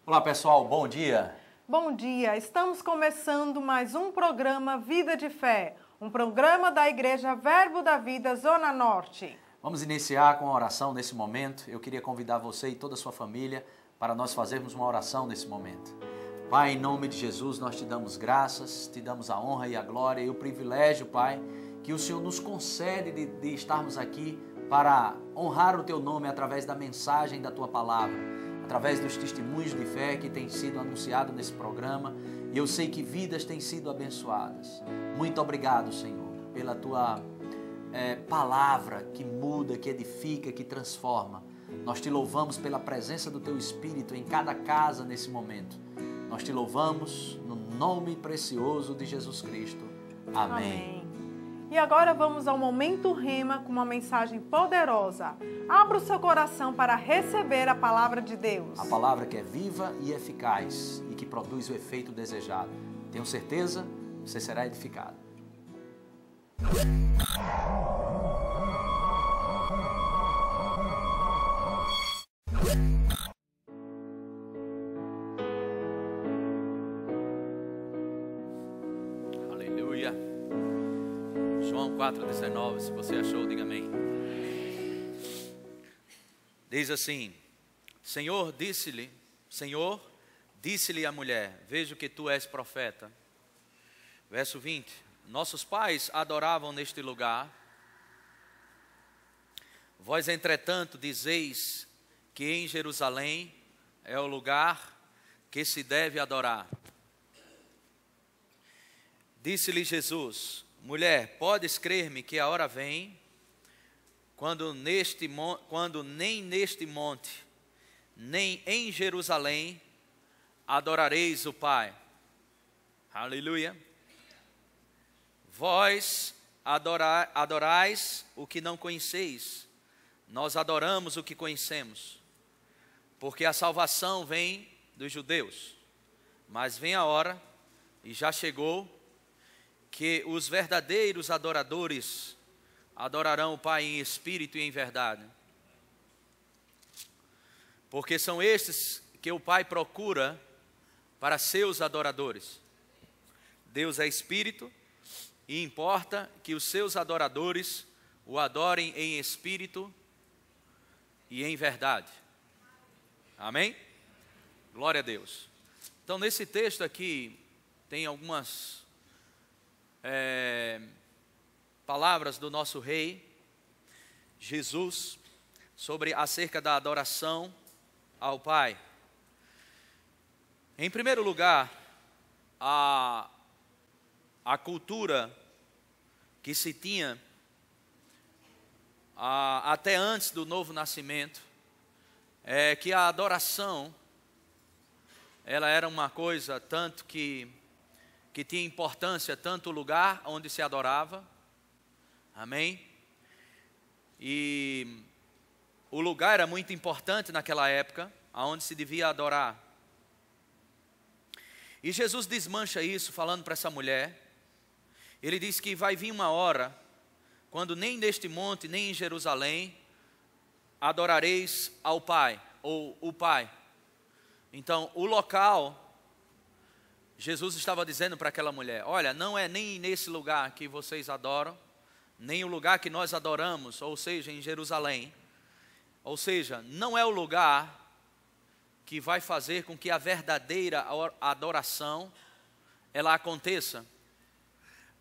Olá pessoal, bom dia. Bom dia, estamos começando mais um programa Vida de Fé, um programa da Igreja Verbo da Vida, Zona Norte. Vamos iniciar com a oração nesse momento. Eu queria convidar você e toda a sua família para nós fazermos uma oração nesse momento. Pai, em nome de Jesus, nós te damos graças, te damos a honra e a glória e o privilégio, Pai, que o Senhor nos concede de estarmos aqui para honrar o teu nome através da mensagem da tua palavra, através dos testemunhos de fé que têm sido anunciados nesse programa, e eu sei que vidas têm sido abençoadas. Muito obrigado, Senhor, pela tua palavra que muda, que edifica, que transforma. Nós te louvamos pela presença do teu Espírito em cada casa nesse momento. Nós te louvamos no nome precioso de Jesus Cristo. Amém. E agora vamos ao Momento Rema com uma mensagem poderosa. Abra o seu coração para receber a palavra de Deus. A palavra que é viva e eficaz e que produz o efeito desejado. Tenho certeza, você será edificado. Aleluia. João 4,19, se você achou, diga amém. Diz assim: Senhor, disse-lhe a mulher, vejo que tu és profeta. Verso 20, nossos pais adoravam neste lugar. Vós, entretanto, dizeis que em Jerusalém é o lugar que se deve adorar. Disse-lhe Jesus: mulher, podes crer-me que a hora vem, quando nem neste monte, nem em Jerusalém, adorareis o Pai. Aleluia. Vós adorais o que não conheceis, nós adoramos o que conhecemos, porque a salvação vem dos judeus. Mas vem a hora, e já chegou, que os verdadeiros adoradores adorarão o Pai em espírito e em verdade. Porque são estes que o Pai procura para seus adoradores. Deus é espírito e importa que os seus adoradores o adorem em espírito e em verdade. Amém? Glória a Deus. Então, nesse texto aqui, tem algumas palavras do nosso rei Jesus sobre acerca da adoração ao Pai. Em primeiro lugar, a cultura que se tinha até antes do novo nascimento é que a adoração ela era uma coisa tanto que tinha importância, tanto o lugar onde se adorava, amém? E o lugar era muito importante naquela época, aonde se devia adorar. E Jesus desmancha isso falando para essa mulher. Ele diz que vai vir uma hora, quando nem neste monte, nem em Jerusalém, adorareis ao Pai, ou o Pai. Então, o local, Jesus estava dizendo para aquela mulher, olha, não é nem nesse lugar que vocês adoram, nem o lugar que nós adoramos, ou seja, em Jerusalém. Ou seja, não é o lugar que vai fazer com que a verdadeira adoração ela aconteça.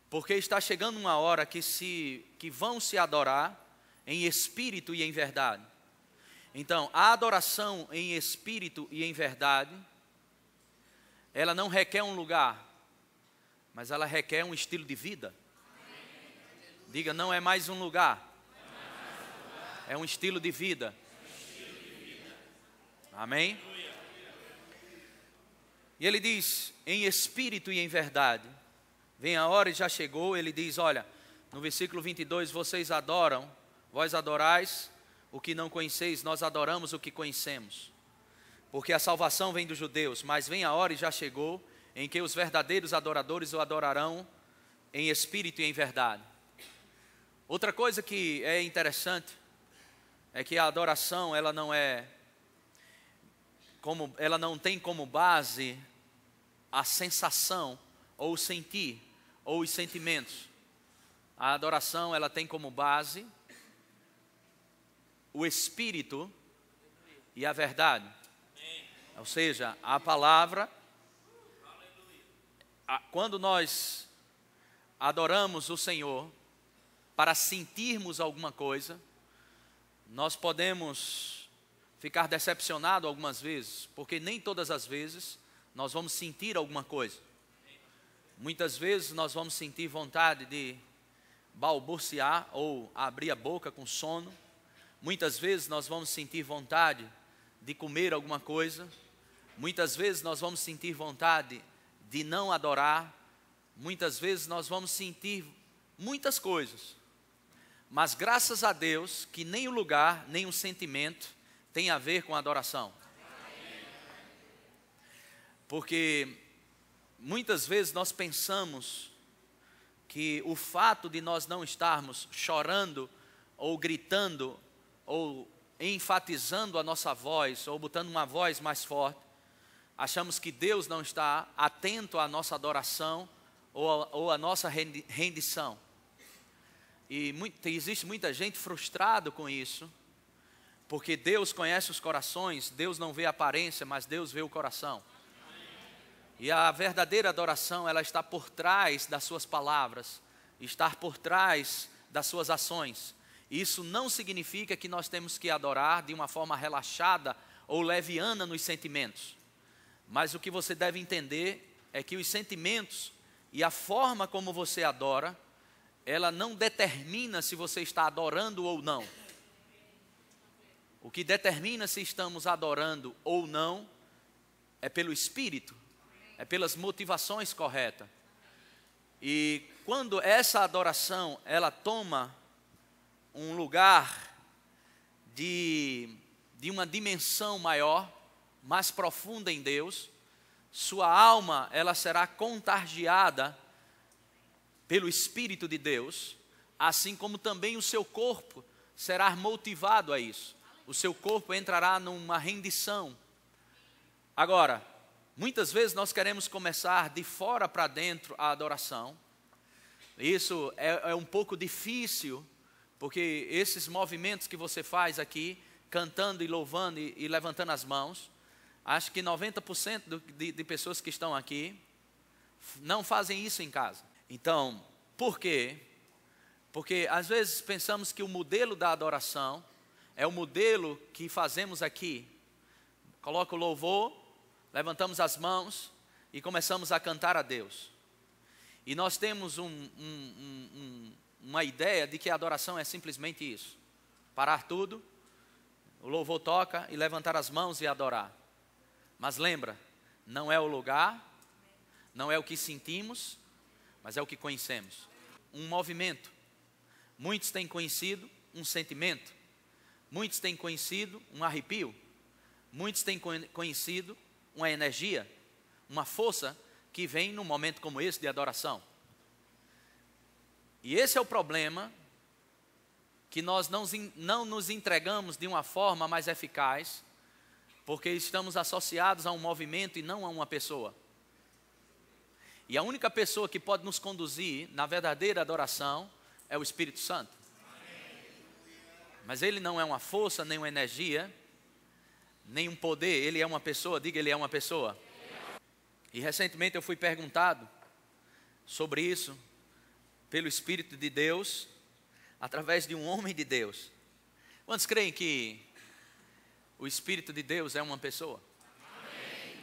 Porque está chegando uma hora que vão se adorar em espírito e em verdade. Então, a adoração em espírito e em verdade, ela não requer um lugar, mas ela requer um estilo de vida. Diga, não é mais um lugar, é um estilo de vida. Amém? E ele diz, em espírito e em verdade. Vem a hora e já chegou, ele diz, olha, no versículo 22, vós adorais o que não conheceis, nós adoramos o que conhecemos. Porque a salvação vem dos judeus, mas vem a hora e já chegou, em que os verdadeiros adoradores o adorarão em espírito e em verdade. Outra coisa que é interessante, é que a adoração, ela não é ela não tem como base a sensação, ou o sentir, ou os sentimentos. A adoração, ela tem como base o Espírito e a verdade. Ou seja, a palavra. Quando nós adoramos o Senhor para sentirmos alguma coisa, nós podemos ficar decepcionados algumas vezes, porque nem todas as vezes nós vamos sentir alguma coisa. Muitas vezes nós vamos sentir vontade de balbuciar ou abrir a boca com sono. Muitas vezes nós vamos sentir vontade de comer alguma coisa. Muitas vezes nós vamos sentir vontade de não adorar. Muitas vezes nós vamos sentir muitas coisas. Mas graças a Deus que nem o lugar, nem o sentimento tem a ver com a adoração. Porque muitas vezes nós pensamos que o fato de nós não estarmos chorando ou gritando ou enfatizando a nossa voz ou botando uma voz mais forte, achamos que Deus não está atento à nossa adoração ou à nossa rendição. E existe muita gente frustrada com isso, porque Deus conhece os corações, Deus não vê a aparência, mas Deus vê o coração. E a verdadeira adoração, ela está por trás das suas palavras, está por trás das suas ações. Isso não significa que nós temos que adorar de uma forma relaxada ou leviana nos sentimentos. Mas o que você deve entender é que os sentimentos e a forma como você adora, ela não determina se você está adorando ou não. O que determina se estamos adorando ou não é pelo Espírito, é pelas motivações corretas. E quando essa adoração, ela toma um lugar de uma dimensão maior, mais profunda em Deus, sua alma, ela será contagiada pelo Espírito de Deus, assim como também o seu corpo será motivado a isso. O seu corpo entrará numa rendição. Agora, muitas vezes nós queremos começar de fora para dentro a adoração. Isso é um pouco difícil, porque esses movimentos que você faz aqui, cantando e louvando e levantando as mãos, acho que 90% de pessoas que estão aqui não fazem isso em casa. Então, por quê? Porque às vezes pensamos que o modelo da adoração é o modelo que fazemos aqui. Coloca o louvor, levantamos as mãos e começamos a cantar a Deus. E nós temos uma ideia de que a adoração é simplesmente isso. Parar tudo, o louvor toca e levantar as mãos e adorar. Mas lembra, não é o lugar, não é o que sentimos, mas é o que conhecemos. Um movimento. Muitos têm conhecido um sentimento. Muitos têm conhecido um arrepio. Muitos têm conhecido uma energia, uma força que vem num momento como esse de adoração. E esse é o problema, que nós não nos entregamos de uma forma mais eficaz, porque estamos associados a um movimento e não a uma pessoa. E a única pessoa que pode nos conduzir na verdadeira adoração é o Espírito Santo. Mas ele não é uma força, nem uma energia, nem um poder, ele é uma pessoa. Diga, ele é uma pessoa. E recentemente eu fui perguntado sobre isso pelo Espírito de Deus, através de um homem de Deus. Quantos creem que o Espírito de Deus é uma pessoa? Amém.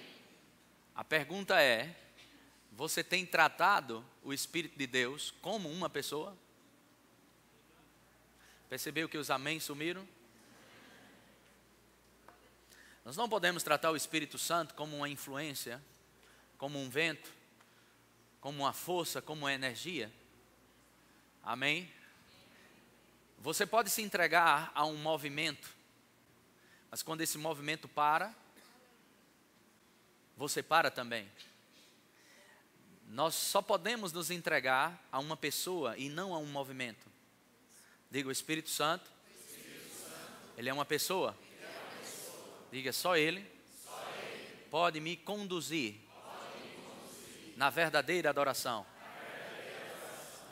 A pergunta é: você tem tratado o Espírito de Deus como uma pessoa? Percebeu que os amém sumiram? Nós não podemos tratar o Espírito Santo como uma influência, como um vento, como uma força, como uma energia. Amém? Você pode se entregar a um movimento, mas quando esse movimento para, você para também. Nós só podemos nos entregar a uma pessoa e não a um movimento. Diga, o Espírito Santo, ele é uma pessoa. Diga, só ele pode me conduzir na verdadeira adoração.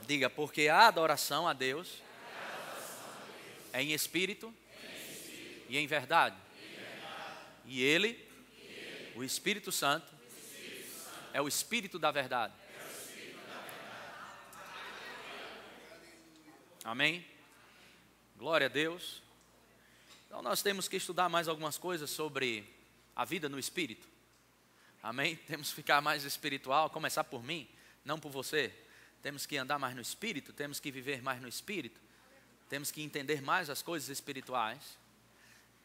Diga, porque a adoração a Deus é em espírito e em verdade. E Ele, o Espírito Santo, é o Espírito da verdade. Amém? Glória a Deus. Então nós temos que estudar mais algumas coisas sobre a vida no Espírito. Amém? Temos que ficar mais espiritual, começar por mim, não por você. Temos que andar mais no Espírito, temos que viver mais no Espírito. Temos que entender mais as coisas espirituais.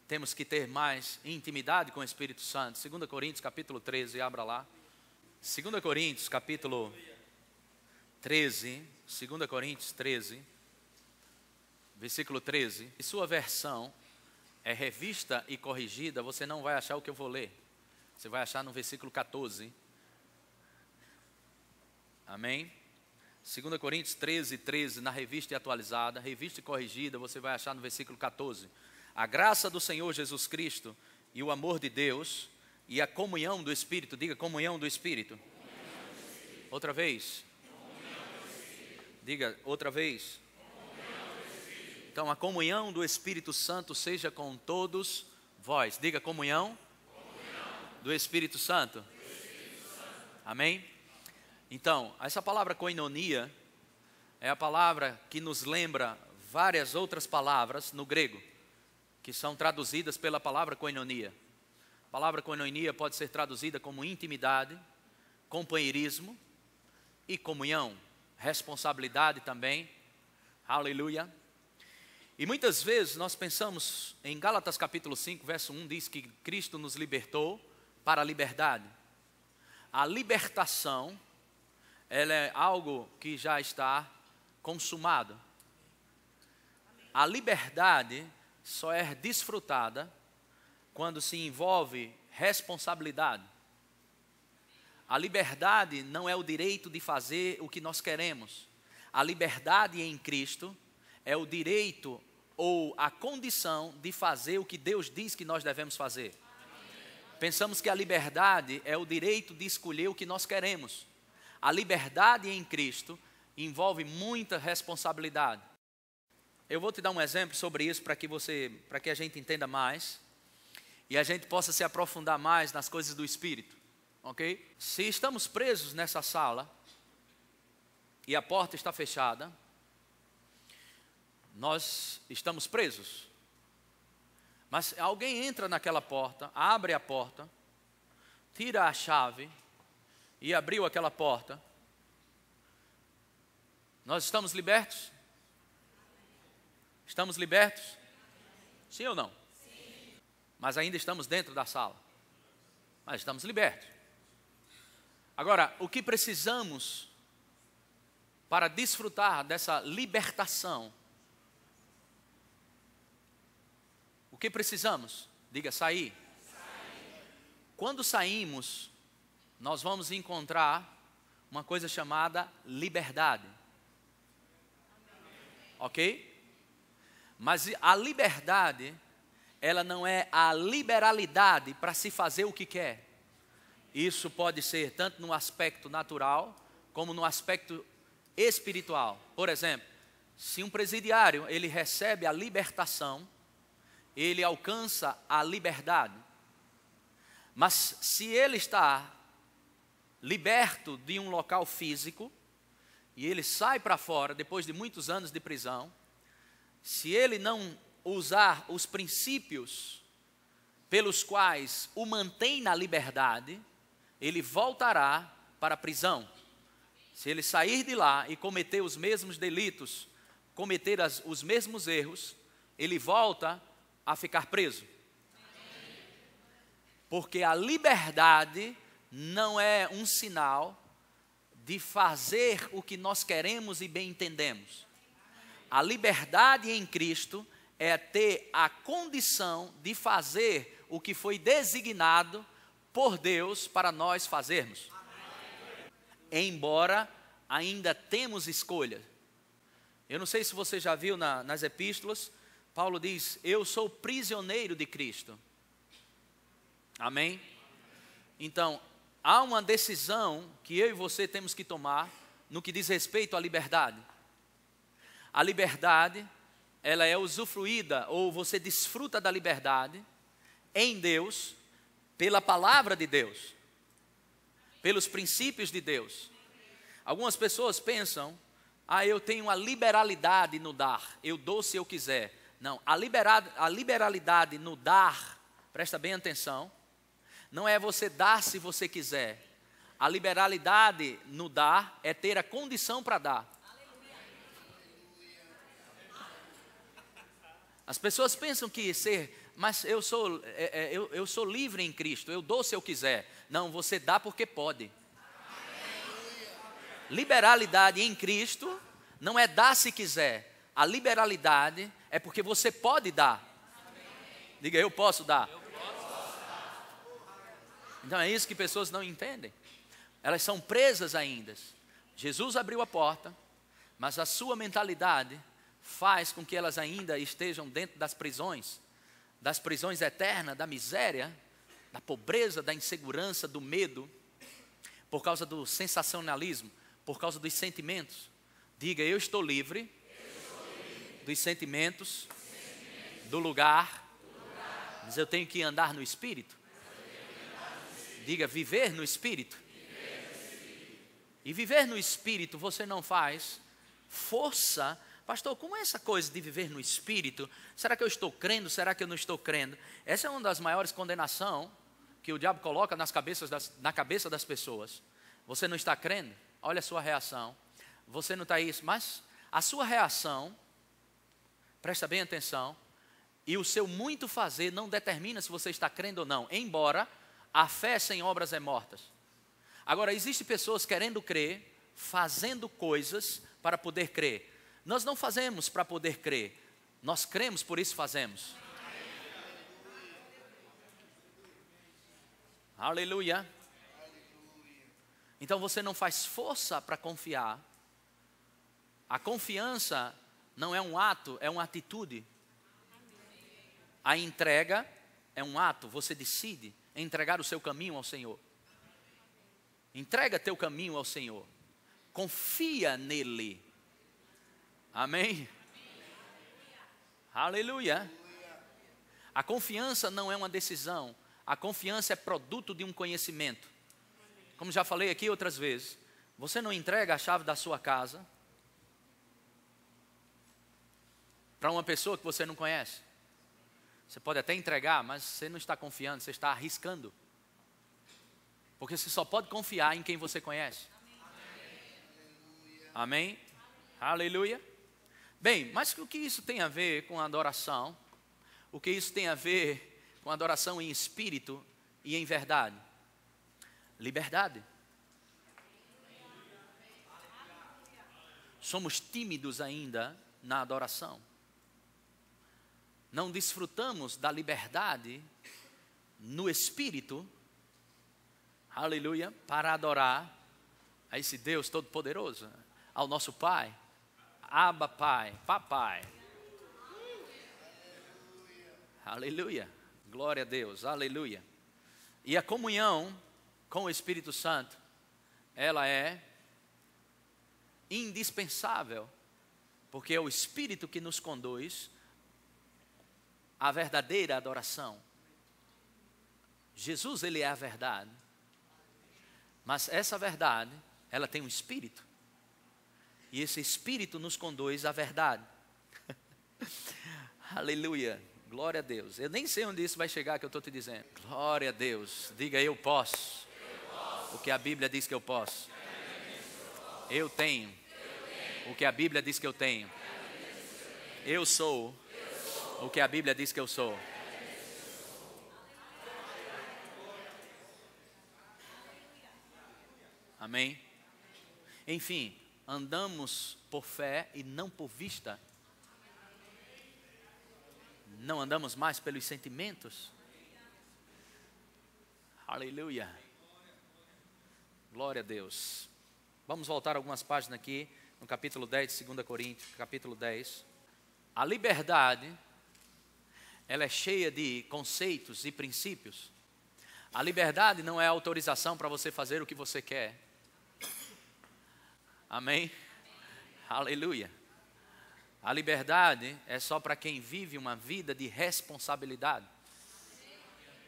Temos que ter mais intimidade com o Espírito Santo. 2 Coríntios capítulo 13, abra lá. 2 Coríntios capítulo 13, 2 Coríntios 13, versículo 13. Se sua versão é revista e corrigida, você não vai achar o que eu vou ler. Você vai achar no versículo 14. Amém? 2 Coríntios 13, 13, na revista e atualizada, revista e corrigida, você vai achar no versículo 14. A graça do Senhor Jesus Cristo e o amor de Deus e a comunhão do Espírito, diga comunhão do Espírito. Outra vez. Diga outra vez. Então a comunhão do Espírito Santo seja com todos vós. Diga comunhão do Espírito Santo. Amém? Então, essa palavra koinonia é a palavra que nos lembra várias outras palavras no grego, que são traduzidas pela palavra koinonia. A palavra koinonia pode ser traduzida como intimidade, companheirismo e comunhão, responsabilidade também. Aleluia. E muitas vezes nós pensamos em Gálatas capítulo 5, verso 1, diz que Cristo nos libertou para a liberdade. A libertação, ela é algo que já está consumado. A liberdade só é desfrutada quando se envolve responsabilidade. A liberdade não é o direito de fazer o que nós queremos. A liberdade em Cristo é o direito ou a condição de fazer o que Deus diz que nós devemos fazer. Pensamos que a liberdade é o direito de escolher o que nós queremos. A liberdade em Cristo envolve muita responsabilidade. Eu vou te dar um exemplo sobre isso para que a gente entenda mais e a gente possa se aprofundar mais nas coisas do Espírito, ok? Se estamos presos nessa sala e a porta está fechada, nós estamos presos. Mas alguém entra naquela porta, abre a porta, tira a chave e abriu aquela porta. Nós estamos libertos? Estamos libertos? Sim ou não? Sim. Mas ainda estamos dentro da sala. Mas estamos libertos. Agora, o que precisamos para desfrutar dessa libertação? O que precisamos? Diga, sair. Quando saímos, nós vamos encontrar uma coisa chamada liberdade. Ok? Mas a liberdade, ela não é a liberalidade para se fazer o que quer. Isso pode ser tanto no aspecto natural, como no aspecto espiritual. Por exemplo, se um presidiário, ele recebe a libertação, ele alcança a liberdade. Mas se ele está liberto de um local físico, e ele sai para fora depois de muitos anos de prisão, se ele não usar os princípios pelos quais o mantém na liberdade, ele voltará para a prisão. Se ele sair de lá e cometer os mesmos delitos, cometer os mesmos erros, ele volta a ficar preso. Porque a liberdade não é um sinal de fazer o que nós queremos e bem entendemos. A liberdade em Cristo é ter a condição de fazer o que foi designado por Deus para nós fazermos. Embora ainda temos escolha. Eu não sei se você já viu nas epístolas, Paulo diz, eu sou prisioneiro de Cristo. Amém? Então, há uma decisão que eu e você temos que tomar no que diz respeito à liberdade. A liberdade, ela é usufruída, ou você desfruta da liberdade em Deus, pela palavra de Deus, pelos princípios de Deus. Algumas pessoas pensam, eu tenho a liberalidade no dar, eu dou se eu quiser. Não, a liberalidade no dar, presta bem atenção, não é você dar se você quiser. A liberalidade no dar é ter a condição para dar. As pessoas pensam que mas eu sou livre em Cristo, eu dou se eu quiser. Não, você dá porque pode. Liberalidade em Cristo não é dar se quiser. A liberalidade é porque você pode dar. Diga, eu posso dar. Então é isso que pessoas não entendem. Elas são presas ainda. Jesus abriu a porta, mas a sua mentalidade faz com que elas ainda estejam dentro das prisões eternas, da miséria, da pobreza, da insegurança, do medo, por causa do sensacionalismo, por causa dos sentimentos. Diga, eu estou livre dos sentimentos, do lugar, mas eu tenho que andar no Espírito. Diga, viver no Espírito. E viver no Espírito você não faz força. Pastor, como é essa coisa de viver no Espírito? Será que eu estou crendo? Será que eu não estou crendo? Essa é uma das maiores condenações que o diabo coloca na cabeça das pessoas. Você não está crendo? Olha a sua reação. Você não está isso, mas a sua reação, presta bem atenção, e o seu muito fazer não determina se você está crendo ou não, embora a fé sem obras é mortas. Agora, existem pessoas querendo crer, fazendo coisas para poder crer. Nós não fazemos para poder crer, nós cremos, por isso fazemos. Aleluia. Então você não faz força para confiar. A confiança não é um ato, é uma atitude. A entrega é um ato, você decide entregar o seu caminho ao Senhor. Entrega teu caminho ao Senhor. Confia nele. Amém? Aleluia. A confiança não é uma decisão. A confiança é produto de um conhecimento. Como já falei aqui outras vezes, você não entrega a chave da sua casa para uma pessoa que você não conhece. Você pode até entregar, mas você não está confiando, você está arriscando. Porque você só pode confiar em quem você conhece. Amém? Aleluia. Bem, mas o que isso tem a ver com a adoração? O que isso tem a ver com a adoração em espírito e em verdade? Liberdade. Somos tímidos ainda na adoração. Não desfrutamos da liberdade no espírito, aleluia, para adorar a esse Deus Todo-Poderoso, ao nosso Pai, Abba Pai, Papai. Aleluia, glória a Deus, aleluia. E a comunhão com o Espírito Santo, ela é indispensável, porque é o Espírito que nos conduz à verdadeira adoração. Jesus, ele é a verdade, mas essa verdade, ela tem um Espírito, e esse Espírito nos conduz à verdade. Aleluia, glória a Deus. Eu nem sei onde isso vai chegar que eu estou te dizendo. Glória a Deus, diga eu posso. O que a Bíblia diz que eu posso. Eu tenho o que a Bíblia diz que eu tenho. Eu sou o que a Bíblia diz que eu sou. Amém? Enfim, andamos por fé e não por vista. Não andamos mais pelos sentimentos. Aleluia. Glória a Deus. Vamos voltar algumas páginas aqui, no capítulo 10 de 2 Coríntios, capítulo 10. A liberdade, ela é cheia de conceitos e princípios. A liberdade não é autorização para você fazer o que você quer. Amém? Aleluia. A liberdade é só para quem vive uma vida de responsabilidade.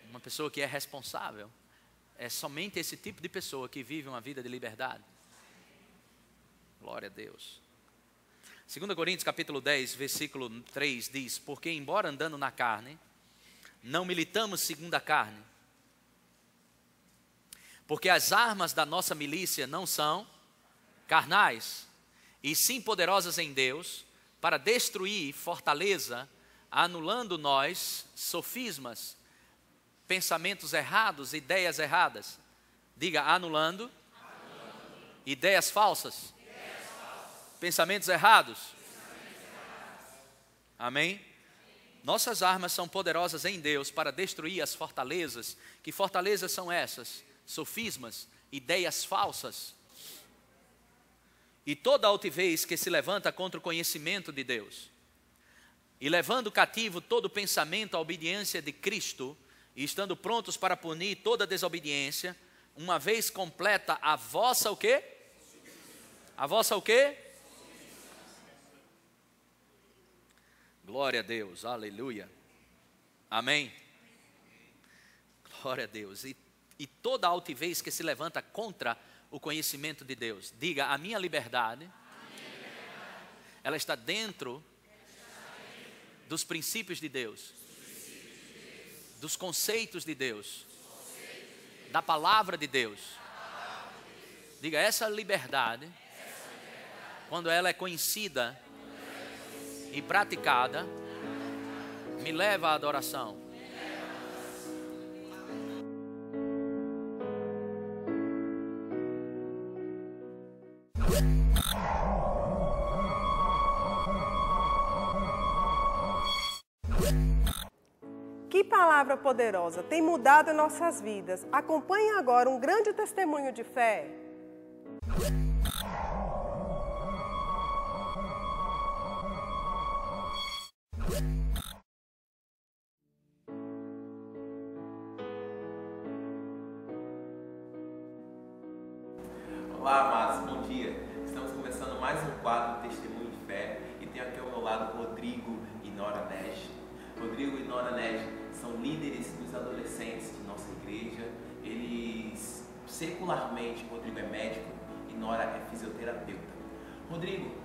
Uma pessoa que é responsável. É somente esse tipo de pessoa que vive uma vida de liberdade. Glória a Deus. 2 Coríntios capítulo 10, versículo 3 diz: porque embora andando na carne, não militamos segundo a carne. Porque as armas da nossa milícia não são carnais, e sim poderosas em Deus, para destruir fortaleza, anulando nós sofismas, pensamentos errados, ideias erradas. Diga, anulando. Ideias falsas. Pensamentos errados. Amém? Nossas armas são poderosas em Deus para destruir as fortalezas. Que fortalezas são essas? Sofismas, ideias falsas. E toda altivez que se levanta contra o conhecimento de Deus. E levando cativo todo pensamento à obediência de Cristo, e estando prontos para punir toda desobediência, uma vez completa a vossa o quê? A vossa o quê? Glória a Deus, aleluia. Amém. Glória a Deus. E toda altivez que se levanta contra o conhecimento de Deus. Diga, a minha liberdade, ela está dentro dos princípios de Deus. Dos conceitos de Deus, da palavra de Deus. Diga, essa liberdade, quando ela é conhecida e praticada, me leva à adoração. Que palavra poderosa tem mudado nossas vidas. Acompanhe agora um grande testemunho de fé. Olá, amados, bom dia. Estamos começando mais um quadro Testemunho de Fé e tenho aqui ao meu lado Rodrigo e Nora Nesh. Rodrigo e Nora Nesh são líderes dos adolescentes de nossa igreja. Eles, secularmente, Rodrigo é médico e Nora é fisioterapeuta. Rodrigo,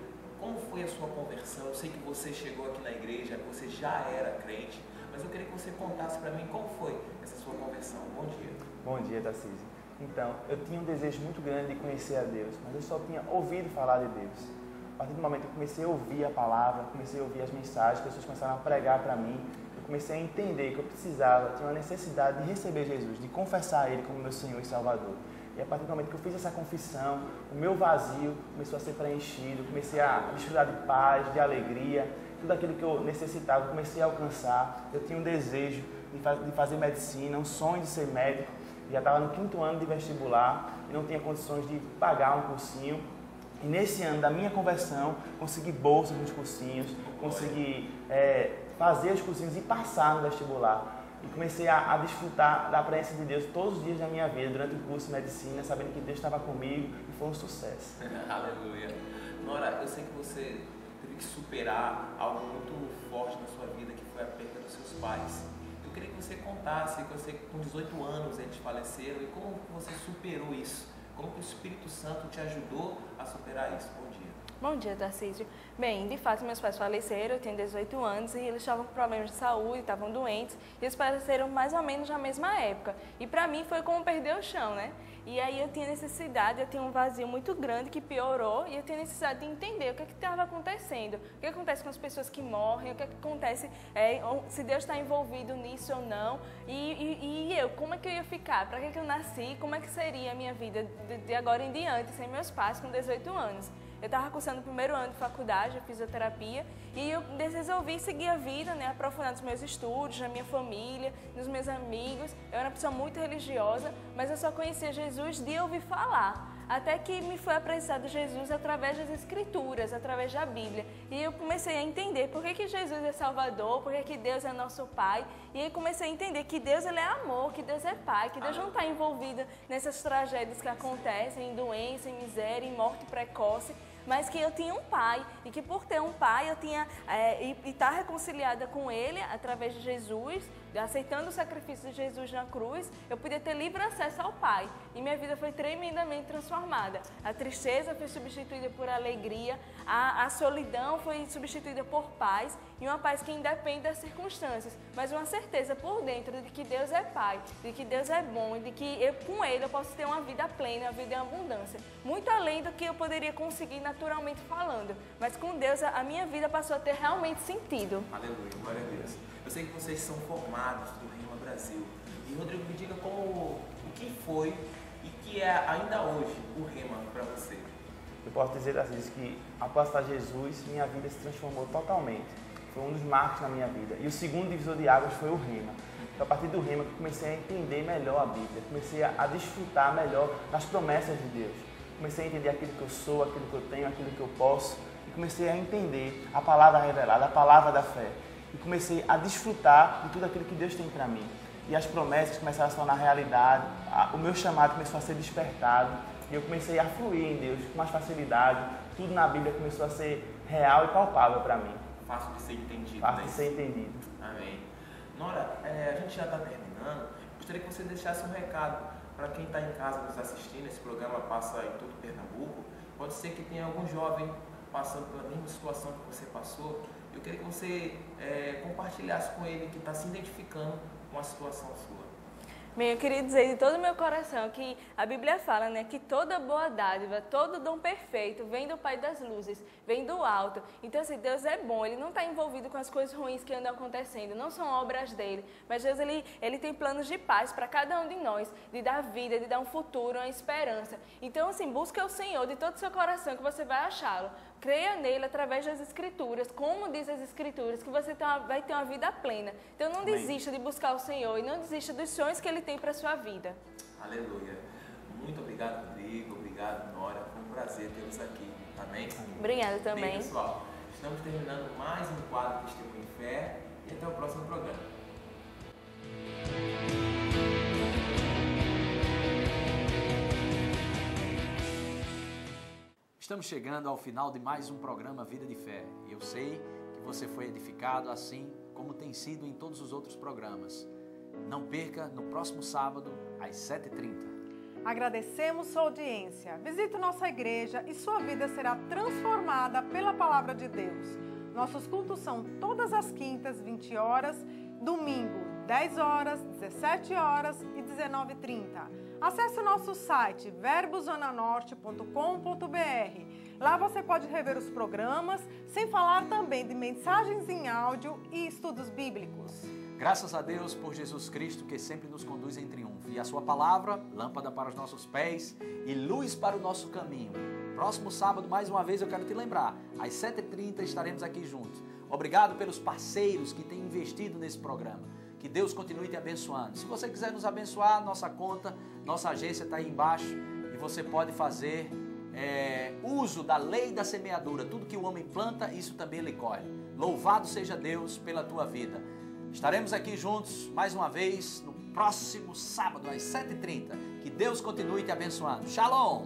como foi a sua conversão? Eu sei que você chegou aqui na igreja, você já era crente, mas eu queria que você contasse para mim como foi essa sua conversão. Bom dia. Bom dia, Tarcísio. Então, eu tinha um desejo muito grande de conhecer a Deus, mas eu só tinha ouvido falar de Deus. A partir do momento que eu comecei a ouvir a palavra, comecei a ouvir as mensagens, as pessoas começaram a pregar para mim, eu comecei a entender que eu precisava, tinha uma necessidade de receber Jesus, de confessar Ele como meu Senhor e Salvador. E a partir do momento que eu fiz essa confissão, o meu vazio começou a ser preenchido, comecei a desfrutar de paz, de alegria, tudo aquilo que eu necessitava, eu comecei a alcançar. Eu tinha um desejo de fazer medicina, um sonho de ser médico. Já estava no 5º ano de vestibular e não tinha condições de pagar um cursinho. E nesse ano da minha conversão, consegui bolsa nos cursinhos, consegui fazer os cursinhos e passar no vestibular. E comecei a desfrutar da presença de Deus todos os dias da minha vida, durante o curso de medicina, sabendo que Deus estava comigo e foi um sucesso. Aleluia. Nora, eu sei que você teve que superar algo muito forte na sua vida, que foi a perda dos seus pais. Eu queria que você contasse, que você com 18 anos eles faleceram, e como você superou isso? Como que o Espírito Santo te ajudou a superar isso? Bom dia. Bom dia, Tarcísio. Bem, de fato, meus pais faleceram, eu tinha 18 anos e eles estavam com problemas de saúde, estavam doentes, e eles faleceram mais ou menos na mesma época. E para mim foi como perder o chão, né? E aí eu tinha necessidade, eu tinha um vazio muito grande que piorou, e eu tinha necessidade de entender o que estava acontecendo. O que acontece com as pessoas que morrem, o que acontece, se Deus está envolvido nisso ou não. E eu, como é que eu ia ficar? Para que eu nasci? Como é que seria a minha vida de agora em diante, sem meus pais, com 18 anos? Eu estava cursando o 1º ano de faculdade de fisioterapia e eu resolvi seguir a vida, né, aprofundar nos meus estudos, na minha família, nos meus amigos. Eu era uma pessoa muito religiosa, mas eu só conhecia Jesus de ouvir falar. até que me foi apresentado Jesus através das Escrituras, através da Bíblia. E eu comecei a entender por que Jesus é Salvador, por que Deus é nosso Pai. E aí comecei a entender que Deus ele é amor, que Deus é Pai, que Deus não está envolvido nessas tragédias que acontecem, em doença, em miséria, em morte precoce, mas que eu tinha um pai e que por ter um pai eu tinha e estar reconciliada com ele através de Jesus, aceitando o sacrifício de Jesus na cruz, eu podia ter livre acesso ao Pai. E minha vida foi tremendamente transformada. A tristeza foi substituída por alegria, a solidão foi substituída por paz, e uma paz que independe das circunstâncias, mas uma certeza por dentro de que Deus é Pai, de que Deus é bom, e de que com Ele eu posso ter uma vida plena, uma vida em abundância. Muito além do que eu poderia conseguir naturalmente falando, mas com Deus a minha vida passou a ter realmente sentido. Aleluia, glória a Deus. Eu sei que vocês são formados do Rema Brasil. E Rodrigo, me diga o que foi e que é ainda hoje o Rema para você. Eu posso dizer assim, que após estar Jesus, minha vida se transformou totalmente. Foi um dos marcos na minha vida. E o segundo divisor de águas foi o Rema. Foi a partir do Rema que eu comecei a entender melhor a Bíblia. Comecei a desfrutar melhor das promessas de Deus. Comecei a entender aquilo que eu sou, aquilo que eu tenho, aquilo que eu posso. E comecei a entender a palavra revelada, a palavra da fé. E comecei a desfrutar de tudo aquilo que Deus tem para mim. E as promessas começaram a se tornar realidade, o meu chamado começou a ser despertado, e eu comecei a fluir em Deus com mais facilidade, tudo na Bíblia começou a ser real e palpável para mim. Fácil de ser entendido. Fácil de ser entendido. Amém. Nora, a gente já está terminando, gostaria que você deixasse um recado para quem está em casa nos assistindo. Esse programa passa em todo Pernambuco, pode ser que tenha algum jovem passando pela mesma situação que você passou. Eu queria que você compartilhasse com ele que está se identificando com a situação sua. Bem, eu queria dizer de todo o meu coração que a Bíblia fala, né, que toda boa dádiva, todo dom perfeito vem do Pai das luzes, vem do alto. Então, assim, Deus é bom, Ele não está envolvido com as coisas ruins que andam acontecendo, não são obras dEle, mas Deus, Ele tem planos de paz para cada um de nós, de dar vida, de dar um futuro, uma esperança. Então, assim, busca o Senhor de todo o seu coração que você vai achá-lo. Creia nele através das Escrituras, como diz as Escrituras, que você vai ter uma vida plena. Então não desista de buscar o Senhor e não desista dos sonhos que Ele tem para a sua vida. Aleluia. Muito obrigado, Rodrigo. Obrigado, Nora. Foi um prazer tê-los aqui. Amém? Obrigada também. Bem, pessoal, estamos terminando mais um quadro Testemunho em Fé e até o próximo programa. Estamos chegando ao final de mais um programa Vida de Fé. E eu sei que você foi edificado assim como tem sido em todos os outros programas. Não perca no próximo sábado, às 7h30. Agradecemos sua audiência. Visite nossa igreja e sua vida será transformada pela palavra de Deus. Nossos cultos são todas as quintas, 20 horas, domingo, 10 horas, 17 horas e 19h30. Acesse o nosso site verbozonanorte.com.br. Lá você pode rever os programas, sem falar também de mensagens em áudio e estudos bíblicos. Graças a Deus por Jesus Cristo, que sempre nos conduz em triunfo. E a sua palavra, lâmpada para os nossos pés e luz para o nosso caminho. Próximo sábado, mais uma vez, eu quero te lembrar, às 7h30 estaremos aqui juntos. Obrigado pelos parceiros que têm investido nesse programa. Que Deus continue te abençoando. Se você quiser nos abençoar, nossa conta, nossa agência está aí embaixo e você pode fazer uso da lei da semeadura. Tudo que o homem planta, isso também ele colhe. Louvado seja Deus pela tua vida. Estaremos aqui juntos mais uma vez no próximo sábado às 7h30. Que Deus continue te abençoando. Shalom!